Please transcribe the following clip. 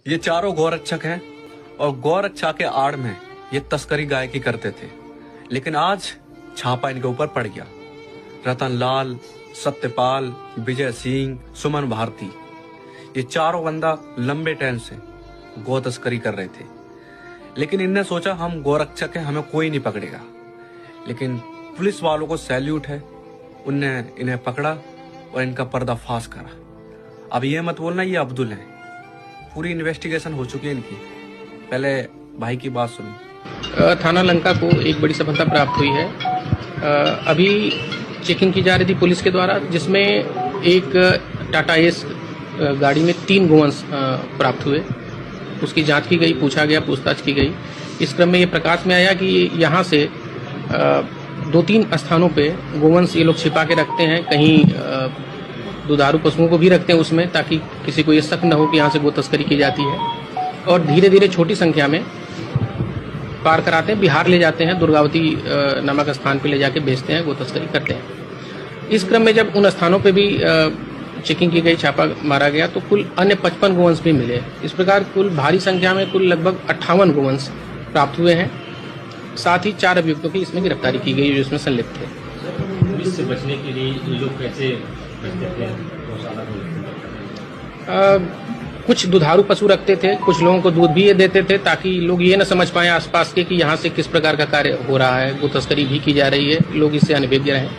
ये चारों गौरक्षक हैं और गौरक्षा के आड़ में ये तस्करी गाय की करते थे। लेकिन आज छापा इनके ऊपर पड़ गया। रतन लाल, सत्यपाल, विजय सिंह, सुमन भारती, ये चारों बंदा लंबे टाइम से गौ तस्करी कर रहे थे। लेकिन इनने सोचा हम गौरक्षक हैं, हमें कोई नहीं पकड़ेगा। लेकिन पुलिस वालों को सैल्यूट है, उनने इन्हें पकड़ा और इनका पर्दाफाश करा। अब ये मत बोलना ये अब्दुल है, पूरी इन्वेस्टिगेशन हो चुकी है इनकी। पहले भाई की बात सुनो। थाना लंका को एक बड़ी सफलता प्राप्त हुई है। अभी चेकिंग की जा रही थी पुलिस के द्वारा, जिसमें एक टाटा एस गाड़ी में 3 गोवंश प्राप्त हुए। उसकी जांच की गई, पूछा गया, पूछताछ की गई। इस क्रम में ये प्रकाश में आया कि यहाँ से 2-3 स्थानों पे गोवंश ये लोग छिपा के रखते हैं। कहीं दुधारू पशुओं को भी रखते हैं उसमें, ताकि किसी को ये शक न हो कि यहाँ से गो तस्करी की जाती है। और धीरे धीरे छोटी संख्या में पार कराते हैं, बिहार ले जाते हैं, दुर्गावती नामक स्थान पे ले जाके बेचते हैं, गो तस्करी करते हैं। इस क्रम में जब उन स्थानों पे भी चेकिंग की गई, छापा मारा गया, तो कुल अन्य 55 गोवंश भी मिले। इस प्रकार कुल भारी संख्या में कुल लगभग 58 गोवंश प्राप्त हुए हैं। साथ ही 4 अभियुक्तों की इसमें गिरफ्तारी की गई जो इसमें संलिप्त थे। पुलिस से बचने के लिए ये लोग कैसे बचते थे? कुछ दुधारू पशु रखते थे, कुछ लोगों को दूध भी ये देते थे, ताकि लोग ये न समझ पाए आसपास के कि यहाँ से किस प्रकार का कार्य हो रहा है, गो तस्करी भी की जा रही है, लोग इससे अनभिज्ञ रहें।